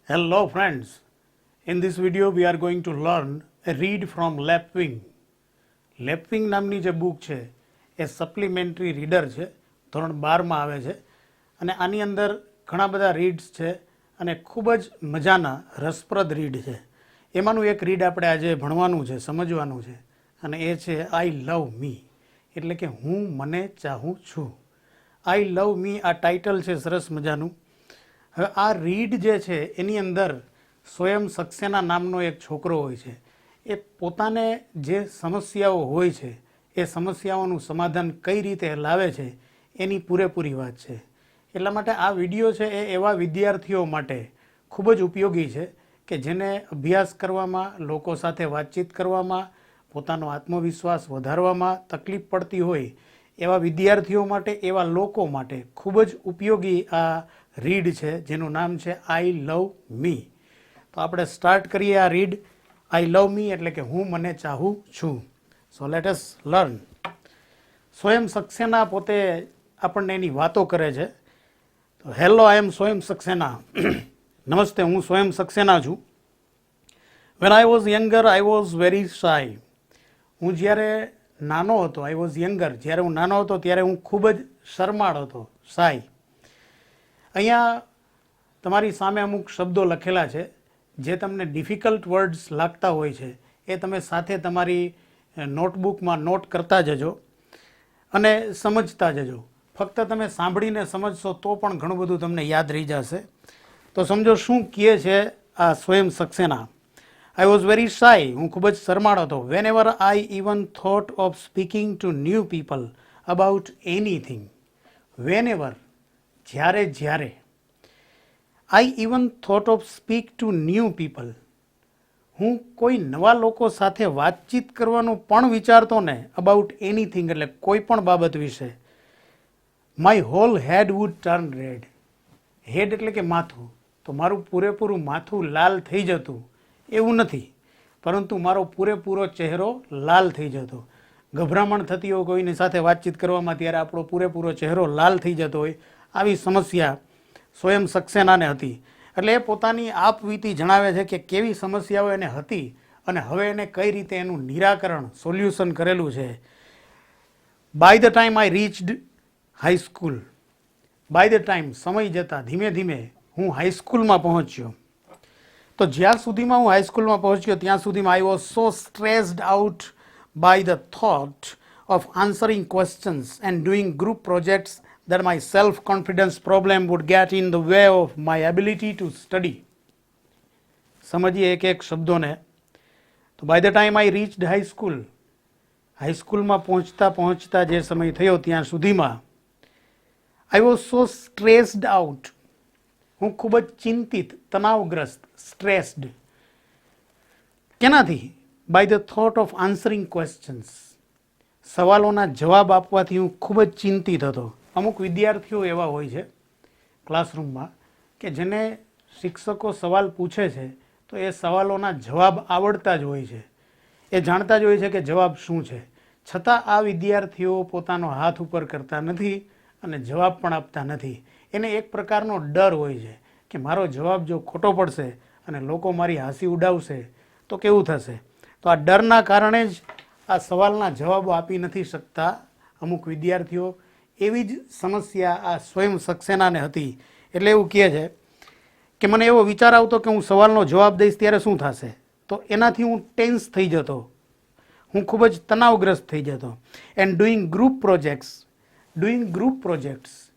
Hello friends, in this video we are going to learn a read from Lapwing. Lapwing નામની જે book છે એ supplementary reader છે, ધોરણ 12માં આવે છે અને આની અંદર ઘણા બધા રીડ્સ છે અને ખૂબ જ મજાના રસપ્રદ રીડ છે. એમાંનું એક રીડ આપણે આજે ભણવાનું છે, સમજવાનું છે અને એ છે આઈ લવ મી, એટલે કે હું મને ચાહું છું. આઈ લવ મી આ ટાઇટલ છે સરસ મજાનું. હવે આ રીડ જે છે એની અંદર સ્વયં સક્સેના નામનો એક છોકરો હોય છે. એ પોતાને જે સમસ્યાઓ હોય છે એ સમસ્યાઓનું સમાધાન કઈ રીતે લાવે છે એની પૂરેપૂરી વાત છે. એટલા માટે આ વિડીયો છે એ એવા વિદ્યાર્થીઓ માટે ખૂબ જ ઉપયોગી છે કે જેને અભ્યાસ કરવામાં, લોકો સાથે વાતચીત કરવામાં, પોતાનો આત્મવિશ્વાસ વધારવામાં તકલીફ પડતી હોય એવા વિદ્યાર્થીઓ માટે, એવા લોકો માટે ખૂબ જ ઉપયોગી આ રીડ છે જેનું નામ છે આઈ લવ મી. તો આપણે સ્ટાર્ટ કરીએ આ રીડ. આઈ લવ મી એટલે કે હું મને ચાહું છું. So let us learn. સ્વયં સક્સેના પોતે આપણને એની વાતો કરે છે. તો હેલો, આઈ એમ સ્વયં સક્સેના. નમસ્તે, હું સ્વયં સક્સેના છું. When I was younger I was very shy. હું જ્યારે નાનો હતો, આઈ વોઝ યંગર, જ્યારે હું નાનો હતો ત્યારે હું ખૂબ જ શરમાળ હતો, શાય. અહીંયા તમારી સામે અમુક શબ્દો લખેલા છે જે તમને ડિફિકલ્ટ વર્ડ્સ લાગતા હોય છે એ તમે સાથે તમારી નોટબુકમાં નોટ કરતા જજો અને સમજતા જજો. ફક્ત તમે સાંભળીને સમજશો તો પણ ઘણું બધું તમને યાદ રહી જશે. તો સમજો શું કહે છે આ Swayam Saxena. I was very shy, હું ખૂબ જ શરમાળ હતો. Whenever I even thought of speaking to new people about anything. Whenever જ્યારે I even thought of speak to new people, હું કોઈ નવા લોકો સાથે વાતચીત કરવાનું પણ વિચારતો ને, અબાઉટ એનીથિંગ એટલે કોઈ પણ બાબત વિશે, my whole head would turn red. Head એટલે કે માથું, તો મારું પૂરેપૂરું માથું લાલ થઈ જતું. એવું નથી, પરંતુ મારો પૂરેપૂરો ચહેરો લાલ થઈ જતો. ગભરામણ થતી હોય કોઈની સાથે વાતચીત કરવામાં ત્યારે આપણો પૂરેપૂરો ચહેરો લાલ થઈ જતો હોય, આવી સમસ્યા સ્વયં સક્સેનાને હતી. એટલે એ પોતાની આપવીતી જણાવે છે કે કેવી સમસ્યાઓ એને હતી અને હવે એને કઈ રીતે એનું નિરાકરણ, સોલ્યુશન કરેલું છે. By the time I reached high school. By the time, સમય જતાં, ધીમે ધીમે હું હાઈસ્કૂલમાં પહોંચ્યો. તો જ્યાં સુધીમાં હું હાઈસ્કૂલમાં પહોંચ્યો ત્યાં સુધીમાં I was so stressed out by the thought of answering questions and doing group projects that my self-confidence problem would get in the way of my ability to study. સમજીએ એક એક શબ્દોને. તો by the time I reached high school, હાઈસ્કૂલમાં પહોંચતા જે સમય થયો ત્યાં સુધીમાં I was so stressed out, હું ખૂબ જ ચિંતિત, તણાવગ્રસ્ત, સ્ટ્રેસ્ડ. કેનાથી? By the thought of answering questions, સવાલોના જવાબ આપવાથી હું ખૂબ જ ચિંતિત હતો. અમુક વિદ્યાર્થીઓ એવા હોય છે ક્લાસરૂમમાં કે જેને શિક્ષકો સવાલ પૂછે છે તો એ સવાલોના જવાબ આવડતા જ હોય છે, એ જાણતા જ હોય છે કે જવાબ શું છે. છતાં આ વિદ્યાર્થીઓ પોતાનો હાથ ઉપર કરતા નથી અને જવાબ પણ આપતા નથી. એને એક પ્રકારનો ડર હોય છે કે મારો જવાબ જો ખોટો પડશે અને લોકો મારી હાંસી ઉડાવશે તો કેવું થશે. તો આ ડરના કારણે જ આ સવાલના જવાબો આપી નથી શકતા અમુક વિદ્યાર્થીઓ. એવી જ સમસ્યા આ સ્વયં સક્સેનાને હતી. એટલે એવું કહે છે કે મને એવો વિચાર આવતો કે હું સવાલનો જવાબ દઈશ ત્યારે શું થશે, તો એનાથી હું ટેન્સ થઈ જતો, હું ખૂબ જ તણાવગ્રસ્ત થઈ જતો. એન્ડ ડુઈંગ ગ્રુપ પ્રોજેક્ટ્સ,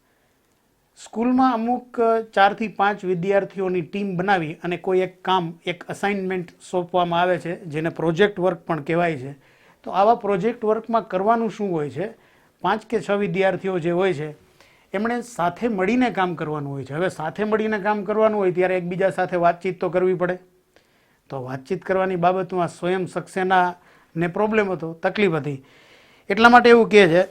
સ્કૂલમાં અમુક 4 થી 5 વિદ્યાર્થીઓની ટીમ બનાવી અને કોઈ એક કામ, એક અસાઇનમેન્ટ સોંપવામાં આવે છે જેને પ્રોજેક્ટ વર્ક પણ કહેવાય છે. તો આવા પ્રોજેક્ટ વર્કમાં કરવાનું શું હોય છે, 5 કે 6 વિદ્યાર્થીઓ જે હોય છે એમણે સાથે મળીને કામ કરવાનું હોય છે. હવે સાથે મળીને કામ કરવાનું હોય ત્યારે એકબીજા સાથે વાતચીત તો કરવી પડે. તો વાતચીત કરવાની બાબતમાં સ્વયં સક્સેનાને પ્રોબ્લેમ હતો, તકલીફ હતી. એટલા માટે એવું કહે છે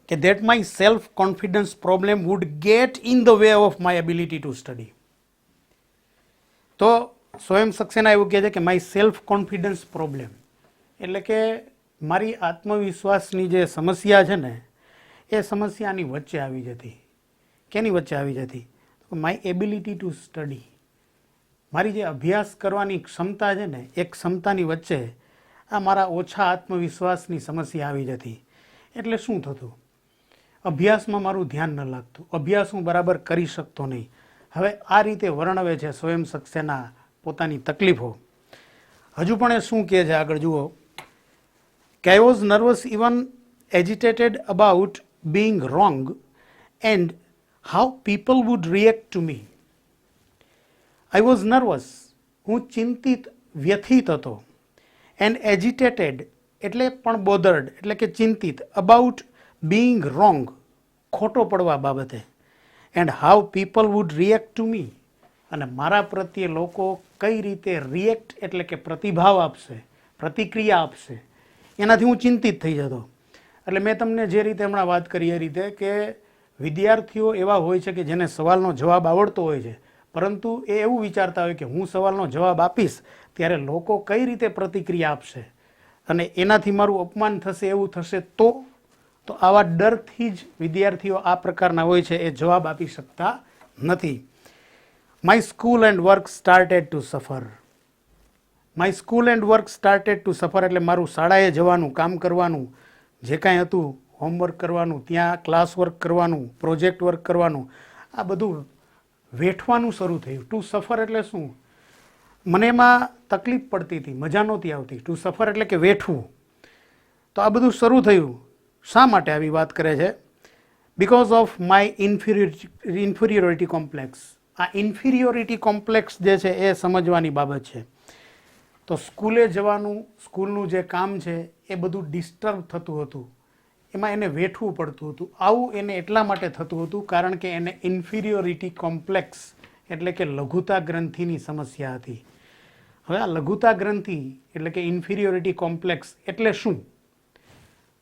કે that my self confidence problem would get in the way of my ability to study. તો સ્વયં સક્સેના એવું કહે છે કે માય સેલ્ફ કોન્ફિડન્સ પ્રોબ્લેમ એટલે કે મારી આત્મવિશ્વાસની જે સમસ્યા છે ને એ સમસ્યાની વચ્ચે આવી જતી. કેની વચ્ચે આવી જતી? માય એબિલિટી ટુ સ્ટડી, મારી જે અભ્યાસ કરવાની ક્ષમતા છે ને એ ક્ષમતાની વચ્ચે આ મારા ઓછા આત્મવિશ્વાસની સમસ્યા આવી જતી. એટલે શું થતું? અભ્યાસમાં મારું ધ્યાન ન લાગતું, અભ્યાસ હું બરાબર કરી શકતો નહીં. હવે આ રીતે વર્ણવે છે સ્વયં સક્સેના પોતાની તકલીફો. હજુ પણ એ શું કહે છે આગળ જુઓ કે I was nervous even agitated about being wrong and how people would react to me. I was nervous. હું ચિંતિત, વ્યથિત હતો. And agitated એટલે પણ bothered એટલે કે ચિંતિત. About being wrong ખોટો પડવા બાબતે. And how people would react to me. અને મારા પ્રત્યે લોકો કઈ રીતે રિએક્ટ એટલે કે પ્રતિભાવ આપશે, પ્રતિક્રિયા આપશે, એનાથી હું ચિંતિત થઈ જતો. એટલે મેં તમને જે રીતે હમણાં વાત કરી એ રીતે કે વિદ્યાર્થીઓ એવા હોય છે કે જેને સવાલનો જવાબ આવડતો હોય છે, પરંતુ એ એવું વિચારતા હોય કે હું સવાલનો જવાબ આપીશ ત્યારે લોકો કઈ રીતે પ્રતિક્રિયા આપશે અને એનાથી મારું અપમાન થશે, એવું થશે તો આવા ડરથી જ વિદ્યાર્થીઓ આ પ્રકારના હોય છે, એ જવાબ આપી શકતા નથી. My school and work started to suffer. My school and work started to suffer એટલે મારું શાળાએ જવાનું, કામ કરવાનું, જે કાંઈ હતું, હોમવર્ક કરવાનું, ત્યાં ક્લાસ વર્ક કરવાનું, પ્રોજેક્ટ વર્ક કરવાનું, આ બધું વેઠવાનું શરૂ થયું. ટુ સફર એટલે શું? મને એમાં તકલીફ પડતી હતી, મજા નહોતી આવતી. ટુ સફર એટલે કે વેઠવું. તો આ બધું શરૂ થયું. શા માટે આવી વાત કરે છે? Because of my inferiority complex. આ ઇન્ફિરિયોરિટી કોમ્પ્લેક્સ જે છે એ સમજવાની બાબત છે. તો સ્કૂલે જવાનું, સ્કૂલનું જે કામ છે એ બધું ડિસ્ટર્બ થતું હતું, એમાં એને વેઠવું પડતું હતું. આવું એને એટલા માટે થતું હતું કારણ કે એને ઇન્ફિરિયોરિટી કોમ્પ્લેક્સ એટલે કે લઘુતા ગ્રંથિની સમસ્યા હતી. હવે આ લઘુતા ગ્રંથિ એટલે કે ઇન્ફિરિયોરિટી કોમ્પ્લેક્સ એટલે શું?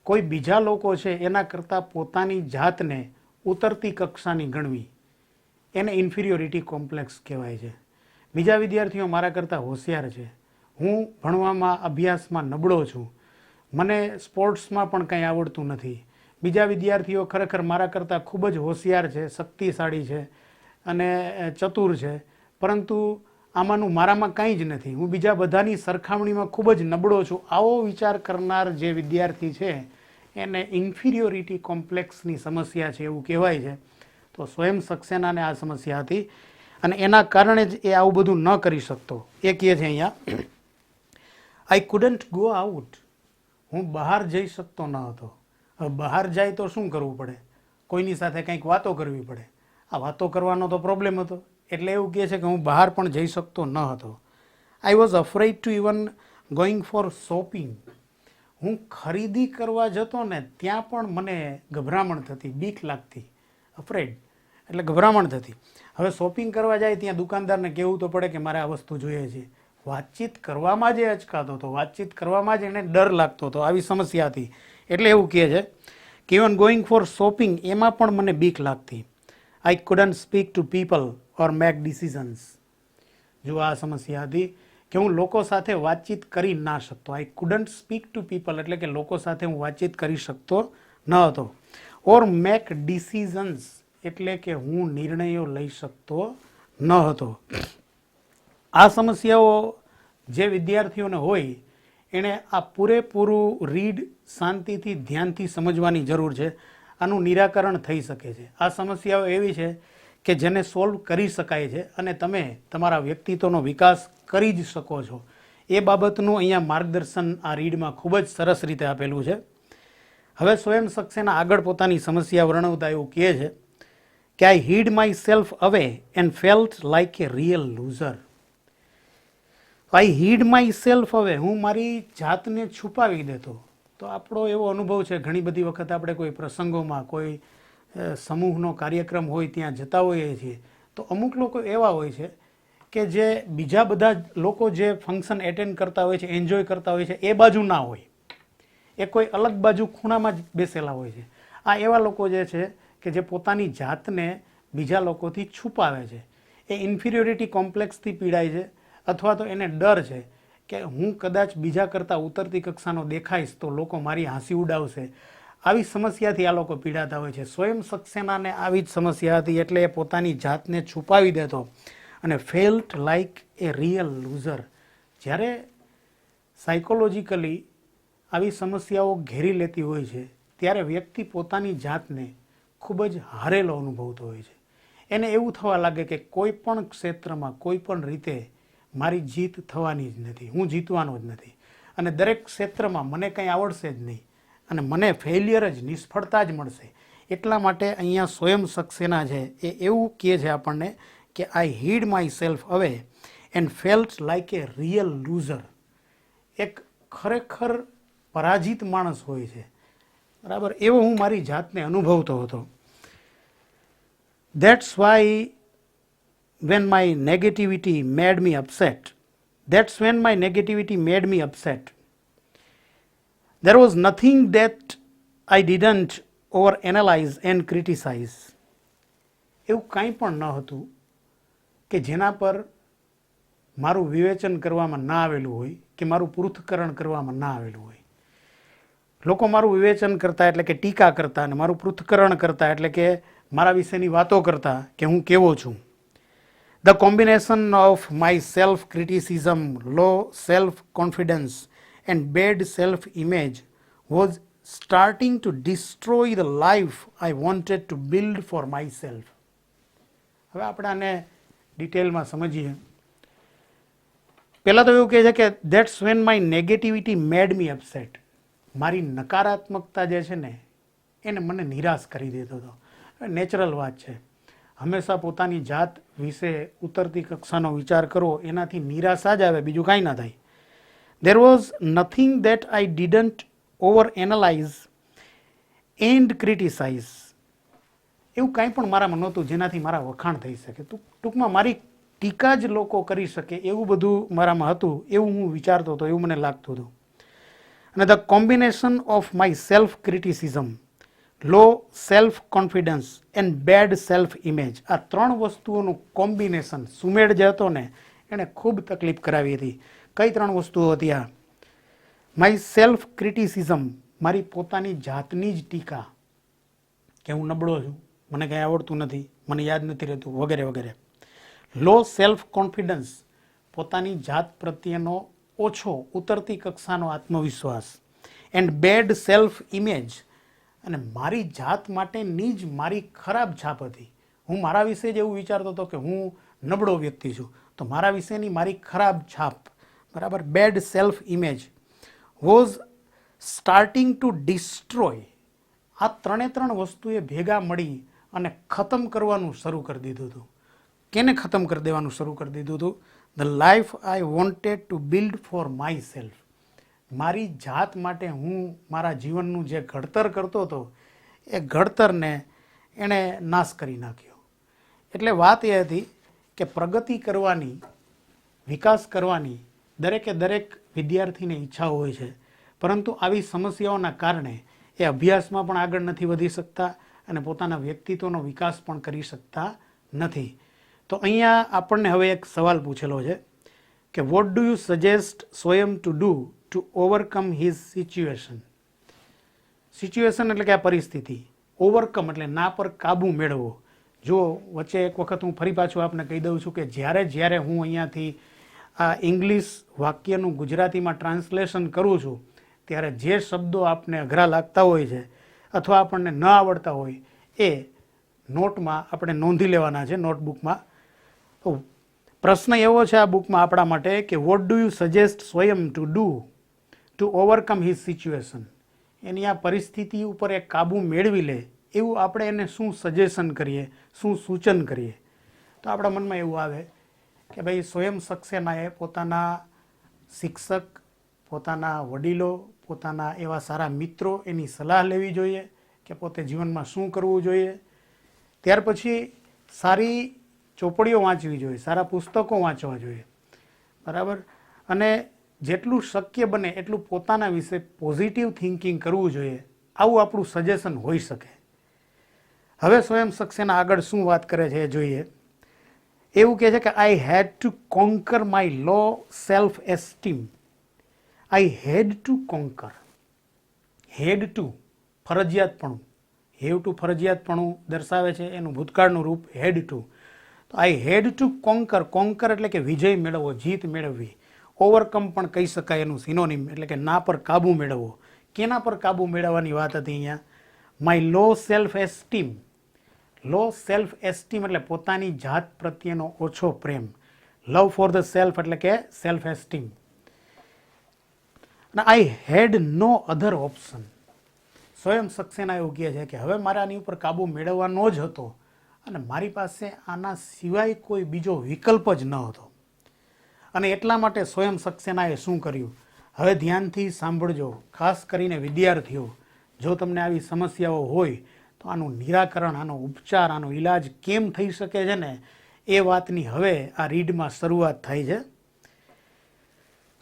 કોઈ બીજા લોકો છે એના કરતાં પોતાની જાતને ઉતરતી કક્ષાની ગણવી, એને ઇન્ફિરિયોરિટી કોમ્પ્લેક્સ કહેવાય છે. બીજા વિદ્યાર્થીઓ મારા કરતાં હોશિયાર છે, હું ભણવામાં, અભ્યાસમાં નબળો છું, મને સ્પોર્ટ્સમાં પણ કંઈ આવડતું નથી. બીજા વિદ્યાર્થીઓ ખરેખર મારા કરતાં ખૂબ જ હોશિયાર છે, શક્તિશાળી છે અને ચતુર છે, પરંતુ આમાંનું મારામાં કંઈ જ નથી, હું બીજા બધાની સરખામણીમાં ખૂબ જ નબળો છું. આવો વિચાર કરનાર જે વિદ્યાર્થી છે એને ઇન્ફિરિયોરિટી કોમ્પ્લેક્સની સમસ્યા છે એવું કહેવાય છે. તો સ્વયં સક્સેનાને આ સમસ્યા હતી અને એના કારણે જ એ આવું બધું ન કરી શકતો. એ કહે છે અહીંયા આઈ કુડન્ટ ગો આઉટ. હું બહાર જઈ શકતો ન હતો. હવે બહાર જાય તો શું કરવું પડે? કોઈની સાથે કંઈક વાતો કરવી પડે. આ વાતો કરવાનો તો પ્રોબ્લેમ હતો, એટલે એવું કહે છે કે હું બહાર પણ જઈ શકતો ન હતો. I was afraid two even going for shopping. હું ખરીદી કરવા જતો ને ત્યાં પણ મને ગભરામણ થતી, બીક લાગતી. અફ્રેડ એટલે ગભરામણ થતી. હવે શોપિંગ કરવા જાય ત્યાં દુકાનદારને કહેવું તો પડે કે મારે આ વસ્તુ જોઈએ છે. વાતચીત કરવામાં જ અચકાતો હતો, વાતચીત કરવામાં જ એને ડર લાગતો હતો. આવી સમસ્યા હતી. એટલે એવું કહે છે કે ઇવન ગોઈંગ ફોર શોપિંગ એમાં પણ મને બીક લાગતી. આઈ couldn't speak to people or make decisions. જો આ સમસ્યા હતી કે હું લોકો સાથે વાતચીત કરી ના શકતો. આઈ કુડન્ટ સ્પીક ટુ પીપલ એટલે કે લોકો સાથે હું વાતચીત કરી શકતો ન હતો. ઓર મેક ડિસિઝન્સ એટલે કે હું નિર્ણયો લઈ શકતો ન હતો. આ સમસ્યાઓ જે વિદ્યાર્થીઓને હોય એણે આ પૂરેપૂરું રીડ શાંતિથી, ધ્યાનથી સમજવાની જરૂર છે. આનું નિરાકરણ થઈ શકે છે. આ સમસ્યાઓ એવી છે કે જેને સોલ્વ કરી શકાય છે અને તમે તમારા વ્યક્તિત્વનો વિકાસ કરી જ શકો છો. એ બાબતનું અહીંયા માર્ગદર્શન આ રીડમાં ખૂબ જ સરસ રીતે આપેલું છે. હવે સ્વયં સક્સેના આગળ પોતાની સમસ્યા વર્ણવતા એવું કહે છે કે આઈ હીડ માય સેલ્ફ અવે and felt like A real loser. I hid my self અવે, હું મારી જાતને છુપાવી દેતો. તો આપણો એવો અનુભવ છે, ઘણી બધી વખત આપણે કોઈ પ્રસંગોમાં, કોઈ સમૂહનો કાર્યક્રમ હોય ત્યાં જતા હોઈએ છીએ તો અમુક લોકો એવા હોય છે કે જે બીજા બધા લોકો જે ફંક્શન એટેન્ડ કરતા હોય છે, એન્જોય કરતા હોય છે, એ બાજુ ના હોય, એ કોઈ અલગ બાજુ ખૂણામાં જ બેસેલા હોય છે. આ એવા લોકો જે છે કે જે પોતાની જાતને બીજા લોકોથી છુપાવે છે. એ ઇન્ફિરિયોરિટી કોમ્પ્લેક્સથી પીડાય છે અથવા તો એને ડર છે કે હું કદાચ બીજા કરતાં ઉતરતી કક્ષાનો દેખાઈશ તો લોકો મારી હાંસી ઉડાવશે. આવી સમસ્યાથી આ લોકો પીડાતા હોય છે. સ્વયં સક્સેનાને આવી જ સમસ્યા હતી એટલે એ પોતાની જાતને છુપાવી દેતો અને ફેલ્ટ લાઇક એ રિયલ લૂઝર. જ્યારે સાયકોલોજીકલી આવી સમસ્યાઓ ઘેરી લેતી હોય છે ત્યારે વ્યક્તિ પોતાની જાતને ખૂબ જ હારેલો અનુભવતો હોય છે. એને એવું થવા લાગે કે કોઈ પણ ક્ષેત્રમાં કોઈ પણ રીતે મારી જીત થવાની જ નથી, હું જીતવાનો જ નથી, અને દરેક ક્ષેત્રમાં મને કંઈ આવડશે જ નહીં અને મને ફેલિયર જ, નિષ્ફળતા જ મળશે. એટલા માટે અહીંયા સ્વયં સક્સેના છે એ એવું કહે છે આપણને કે આઈ હીડ માય સેલ્ફ અવે and felt like A real loser. એક ખરેખર પરાજિત માણસ હોય છે, બરાબર, એવો હું મારી જાતને અનુભવતો હતો. That's why when my negativity made me upset, that's when my negativity made me upset. There was nothing that I didn't overanalyze and criticize. એવું કાંઈ પણ ન હતું કે જેના પર મારું વિવેચન કરવામાં ના આવેલું હોય કે મારું પૃથ્થકરણ કરવામાં ના આવેલું હોય. લોકો મારું વિવેચન કરતા એટલે કે ટીકા કરતા અને મારું પૃથ્થકરણ કરતા એટલે કે મારા વિશેની વાતો કરતા કે હું કેવો છું. The combination of my self-criticism, low self-confidence and bad self-image was starting to destroy the life I wanted to build for myself. હવે આપણે આને ડિટેલમાં સમજીએ. પહેલાં તો એવું કહે છે કે that's when my negativity made me upset. મારી નકારાત્મકતા જે છે ને એને મને નિરાશ કરી દેતો હતો. નેચરલ વાત છે, હંમેશા પોતાની જાત વિશે ઉતરતી કક્ષાનો વિચાર કરવો એનાથી નિરાશા જ આવે, બીજું કાંઈ ના થાય. There was nothing that I didn't overanalyze and criticize. એવું કાંઈ પણ મારામાં નહોતું જેનાથી મારા વખાણ થઈ શકે, ટૂંકમાં મારી ટીકા જ લોકો કરી શકે એવું બધું મારામાં હતું, એવું હું વિચારતો હતો, એવું મને લાગતું હતું. અને the combination of my self criticism, low self confidence and bad self image, આ ત્રણ વસ્તુઓનું કોમ્બિનેશન, સુમેળ જે હતો ને એણે ખૂબ તકલીફ કરાવી હતી. કઈ ત્રણ વસ્તુઓ હતી આ? માય સેલ્ફ ક્રિટિસિઝમ, મારી પોતાની જાતની જ ટીકા કે હું નબળો છું, મને કંઈ આવડતું નથી, મને યાદ નથી રહેતું, વગેરે વગેરે. લો સેલ્ફ કોન્ફિડન્સ, પોતાની જાત પ્રત્યેનો ઓછો, ઉતરતી કક્ષાનો આત્મવિશ્વાસ. એન્ડ બેડ સેલ્ફ ઇમેજ, અને મારી જાત માટેની જ મારી ખરાબ છાપ હતી. હું મારા વિશે જ એવું વિચારતો હતો કે હું નબળો વ્યક્તિ છું, તો મારા વિશેની મારી ખરાબ છાપ, બરાબર, bad self image was starting to destroy. આ ત્રણ વસ્તુએ ભેગા મળી અને ખતમ કરવાનું શરૂ કરી દીધું હતું. કેને ખતમ કરી દેવાનું શરૂ કરી દીધું હતું? The life I wanted to build for my self. મારી જાત માટે હું મારા જીવનનું જે ઘડતર કરતો હતો એ ઘડતરને એણે નાશ કરી નાખ્યો. એટલે વાત એ હતી કે પ્રગતિ કરવાની, વિકાસ કરવાની દરેકે દરેક વિદ્યાર્થીની ઈચ્છા હોય છે, પરંતુ આવી સમસ્યાઓના કારણે એ અભ્યાસમાં પણ આગળ નથી વધી શકતા અને પોતાના વ્યક્તિત્વનો વિકાસ પણ કરી શકતા નથી. તો અહીંયા આપણને હવે એક સવાલ પૂછેલો છે કે what do you suggest Swayam to do to overcome his situation. Situation એટલે કે આ પરિસ્થિતિ, ઓવરકમ એટલે ના પર કાબુ મેળવવો. જો વચ્ચે એક વખત હું ફરી પાછું આપને કહી દઉં છું કે જ્યારે હું અહીંયાથી આ ઇંગ્લિશ વાક્યનું ગુજરાતીમાં ટ્રાન્સલેશન કરું છું ત્યારે જે શબ્દો આપને અઘરા લાગતા હોય છે અથવા આપણને ન આવડતા હોય એ નોટમાં આપણે નોંધી લેવાના છે, નોટબુકમાં. તો પ્રશ્ન એવો છે આ બુકમાં આપણા માટે કે what do you suggest Swayam to do to overcome his situation. એની આ પરિસ્થિતિ ઉપર એક કાબુ મેળવી લે એવું આપણે એને શું સજેશન કરીએ, શું સૂચન કરીએ? તો આપણા મનમાં એવું આવે કે ભાઈ સ્વયં સક્સેનાએ પોતાના શિક્ષક, પોતાના વડીલો, પોતાના એવા સારા મિત્રો એની સલાહ લેવી જોઈએ કે પોતે જીવનમાં શું કરવું જોઈએ. ત્યાર પછી સારી ચોપડીઓ વાંચવી જોઈએ, સારા પુસ્તકો વાંચવા જોઈએ, બરાબર, અને જેટલું શક્ય બને એટલું પોતાના વિશે પોઝિટિવ થિંકિંગ કરવું જોઈએ. આવું આપણું સજેશન હોઈ શકે. હવે સ્વયં સક્સેના આગળ શું વાત કરે છે એ જોઈએ. એવું કહે છે કે I had to conquer my low self esteem. I had to conquer. Had to ફરજિયાતપણું, હેવ ટુ ફરજિયાતપણું દર્શાવે છે, એનું ભૂતકાળનું રૂપ હેડ ટુ. તો I had to conquer. Conquer એટલે કે વિજય મેળવવો, જીત મેળવવી. ઓવરકમ પણ કહી શકાય એનું સિનોનિમ, એટલે કે ના પર કાબુ મેળવવો. કેના પર કાબુ મેળવવાની વાત હતી અહીંયા? My low self esteem. Low self esteem એટલે પોતાની જાત પ્રત્યેનો ઓછો પ્રેમ. લવ ફોર ધ સેલ્ફ એટલે કે સેલ્ફ એસ્ટીમ. અને આઈ હેડ નો અધર ઓપ્શન. સ્વયં સક્સેના એવું કહે છે કે હવે મારે આની ઉપર કાબુ મેળવવાનો જ હતો અને મારી પાસે આના સિવાય કોઈ બીજો વિકલ્પ જ ન હતો. અને એટલા માટે સ્વયં સક્સેનાએ શું કર્યું? હવે ધ્યાનથી સાંભળજો, ખાસ કરીને વિદ્યાર્થીઓ. જો તમને આવી સમસ્યાઓ હોય તો આનું નિરાકરણ, આનો ઉપચાર, આનો ઈલાજ કેમ થઈ શકે છે ને, એ વાતની હવે આ રીડમાં શરૂઆત થાય છે.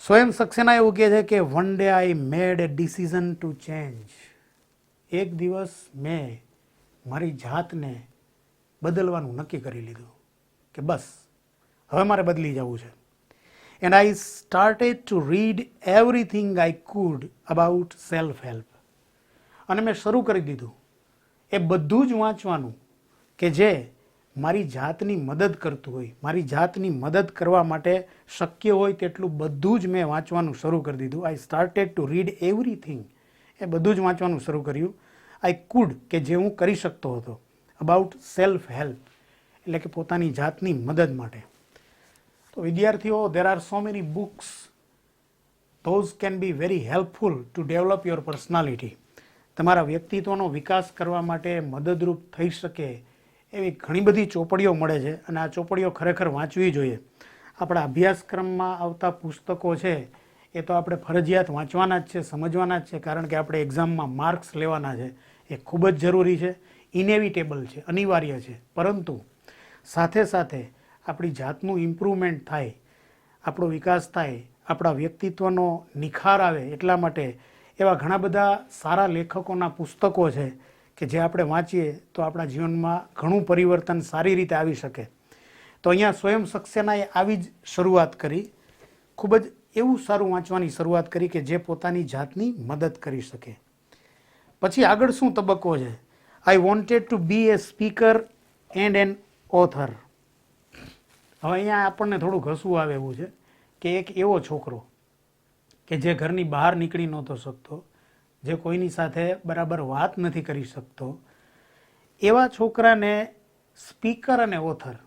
સ્વયં સક્સેના એવું કહે છે કે one day I made A decision to change. એક દિવસ મેં મારી જાતને બદલવાનું નક્કી કરી લીધું કે બસ હવે મારે બદલી જવું છે. And I started to read everything I could about self help. અને મેં શરૂ કરી દીધું એ બધું જ વાંચવાનું કે જે મારી જાતની મદદ કરતું હોય. મારી જાતની મદદ કરવા માટે શક્ય હોય તેટલું બધું જ મેં વાંચવાનું શરૂ કરી દીધું. I started to read everything. એ બધું જ વાંચવાનું શરૂ કર્યું. આઈ કુડ કે જે હું કરી શકતો હતો. અબાઉટ સેલ્ફ હેલ્પ એટલે કે પોતાની જાતની મદદ માટે. તો વિદ્યાર્થીઓ, there are so many books. Those can be very helpful to develop your personality. તમારા વ્યક્તિત્વનો વિકાસ કરવા માટે મદદરૂપ થઈ શકે એવી ઘણી બધી ચોપડીઓ મળે છે અને આ ચોપડીઓ ખરેખર વાંચવી જોઈએ. આપણા અભ્યાસક્રમમાં આવતા પુસ્તકો છે એ તો આપણે ફરજિયાત વાંચવાના જ છે, સમજવાના જ છે, કારણ કે આપણે એક્ઝામમાં માર્ક્સ લેવાના છે. એ ખૂબ જ જરૂરી છે, ઇનેવિટેબલ છે, અનિવાર્ય છે. પરંતુ સાથે સાથે આપણી જાતનું ઇમ્પ્રુવમેન્ટ થાય, આપણો વિકાસ થાય, આપણા વ્યક્તિત્વનો નિખાર આવે, એટલા માટે એવા ઘણા બધા સારા લેખકોના પુસ્તકો છે કે જે આપણે વાંચીએ તો આપણા જીવનમાં ઘણું પરિવર્તન સારી રીતે આવી શકે. તો અહીંયા સ્વયં સક્સેનાએ આવી જ શરૂઆત કરી. ખૂબ જ એવું સારું વાંચવાની શરૂઆત કરી કે જે પોતાની જાતની મદદ કરી શકે. પછી આગળ શું તબક્કો છે? I wanted to be a speaker and an author. હવે અહીંયા આપણને થોડુંક હસવું આવે એવું છે કે એક એવો છોકરો કે જે ઘરની બહાર નીકળી નહોતો શકતો, જે કોઈની સાથે બરાબર વાત નથી કરી શકતો, એવા છોકરાને સ્પીકર અને ઓથર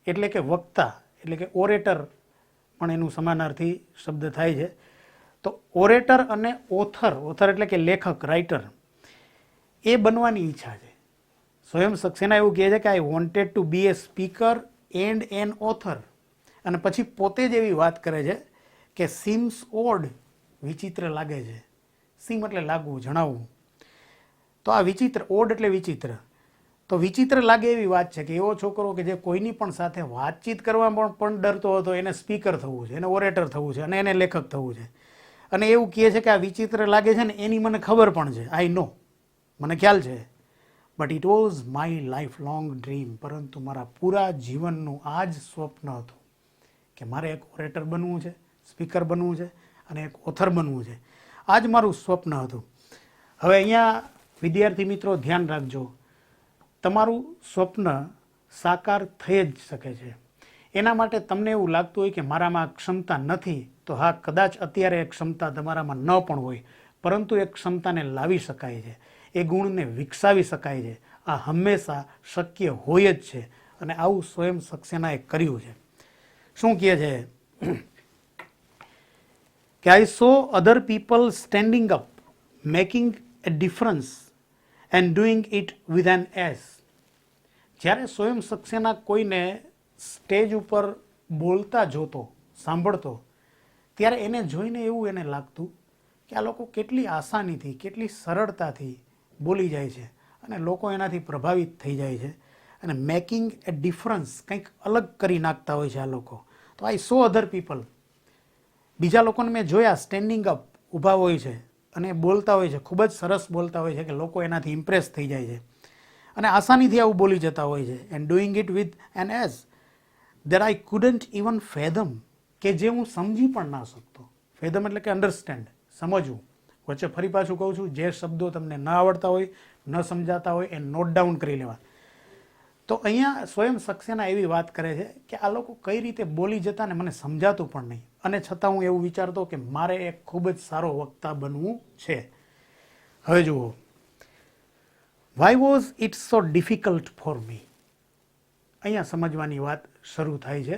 એટલે કે વક્તા એટલે કે ઓરેટર પણ એનું સમાનાર્થી શબ્દ થાય છે. તો ઓરેટર અને ઓથર, ઓથર એટલે કે લેખક, રાઇટર, એ બનવાની ઈચ્છા છે. સ્વયં સક્સેના એવું કહે છે કે I wanted to be a speaker and an author. અને પછી પોતે જ એવી વાત કરે છે કે સીમ્સ ઓડ, વિચિત્ર લાગે છે. સીમ એટલે લાગવું, જણાવવું. તો આ વિચિત્ર, ઓડ એટલે વિચિત્ર. તો વિચિત્ર લાગે એવી વાત છે કે એવો છોકરો કે જે કોઈની પણ સાથે વાતચીત કરવામાં પણ ડરતો હતો, એને સ્પીકર થવું છે, એને ઓરેટર થવું છે અને એને લેખક થવું છે. અને એવું કહે છે કે આ વિચિત્ર લાગે છે ને એની મને ખબર પણ છે, આઈ નો, મને ખ્યાલ છે. But it was my life long dream. પરંતુ મારા પૂરા જીવનનું આ જ સ્વપ્ન હતું કે મારે એક ઓરેટર બનવું છે, સ્પીકર બનવું છે અને એક ઓથર બનવું છે. આ જ મારું સ્વપ્ન હતું. હવે અહીંયા વિદ્યાર્થી મિત્રો ધ્યાન રાખજો, તમારું સ્વપ્ન સાકાર થઈ જ શકે છે. એના માટે તમને એવું લાગતું હોય કે મારામાં ક્ષમતા નથી, તો હા, કદાચ અત્યારે એ ક્ષમતા તમારામાં ન પણ હોય, પરંતુ એ ક્ષમતાને લાવી શકાય છે, એ ગુણને વિકસાવી શકાય છે. આ હંમેશા શક્ય હોય જ છે અને આવું સ્વયં સક્સેનાએ કર્યું છે. શું કહે છે કે I saw other people standing up, making a difference and doing it with an ease. જ્યારે સ્વયં સક્સેના કોઈને સ્ટેજ ઉપર બોલતા જોતો, સાંભળતો, ત્યારે એને જોઈને એવું એને લાગતું કે આ લોકો કેટલી આસાનીથી, કેટલી સરળતાથી બોલી જાય છે અને લોકો એનાથી પ્રભાવિત થઈ જાય છે અને મેકિંગ એ ડિફરન્સ, કંઈક અલગ કરી નાખતા હોય છે આ લોકો. તો આઈ સો અધર પીપલ, બીજા લોકોને મેં જોયા સ્ટેન્ડિંગ અપ, ઊભા હોય છે અને બોલતા હોય છે, ખૂબ જ સરસ બોલતા હોય છે કે લોકો એનાથી ઇમ્પ્રેસ થઈ જાય છે અને આસાનીથી આવું બોલી જતા હોય છે. And doing it with an ease that I couldn't even fathom, કે જે હું સમજી પણ ના શકતો. ફેધમ એટલે કે અન્ડરસ્ટેન્ડ, સમજવું. વચ્ચે ફરી પાછું કહું છું, જે શબ્દો તમને ન આવડતા હોય, ન સમજાતા હોય, એ નોટ ડાઉન કરી લેવા. તો અહીંયા સ્વયં સક્સેના એવી વાત કરે છે કે આ લોકો કઈ રીતે બોલી જતા ને મને સમજાતું પણ નહીં, અને છતાં હું એવું વિચારતો કે મારે એક ખૂબ જ સારો વક્તા બનવું છે. હવે જુઓ, Y was it so difficult for મી. અહીંયા સમજવાની વાત શરૂ થાય છે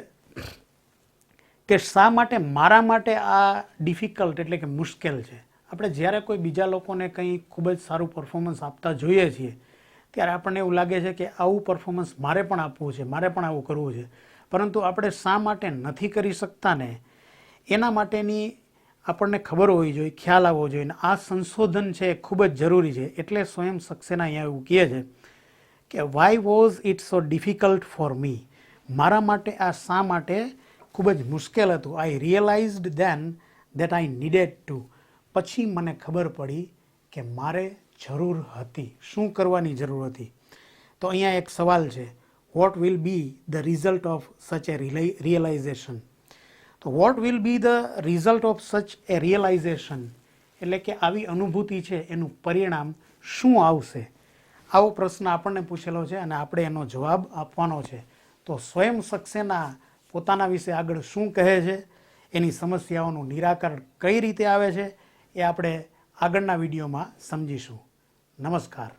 કે શા માટે મારા માટે આ ડિફિકલ્ટ એટલે કે મુશ્કેલ છે. આપણે જ્યારે કોઈ બીજા લોકોને કંઈ ખૂબ જ સારું પરફોર્મન્સ આપતા જોઈએ છીએ ત્યારે આપણને એવું લાગે છે કે આવું પરફોર્મન્સ મારે પણ આપવું છે, મારે પણ આવું કરવું છે, પરંતુ આપણે શા માટે નથી કરી શકતા ને એના માટેની આપણને ખબર હોવી જોઈએ, ખ્યાલ આવવો જોઈએ. ને આ સંશોધન છે એ ખૂબ જ જરૂરી છે. એટલે સ્વયં સક્સેના અહીંયા એવું કહે છે કે why was it so difficult for me. મારા માટે આ શા માટે ખૂબ જ મુશ્કેલ હતું. I realized then that I needed to. પછી મને ખબર પડી કે મારે જરૂર હતી. શું કરવાની જરૂર હતી? તો અહીંયા એક સવાલ છે, what will be the result of such a realization. તો what will be the result of such a realisation એટલે કે આવી અનુભૂતિ છે એનું પરિણામ શું આવશે? આવો પ્રશ્ન આપણને પૂછેલો છે અને આપણે એનો જવાબ આપવાનો છે. તો સ્વયં સક્સેના પોતાના વિશે આગળ શું કહે છે, એની સમસ્યાઓનું નિરાકરણ કઈ રીતે આવે છે, એ આપણે આગળના વિડીયોમાં સમજીશું. નમસ્કાર.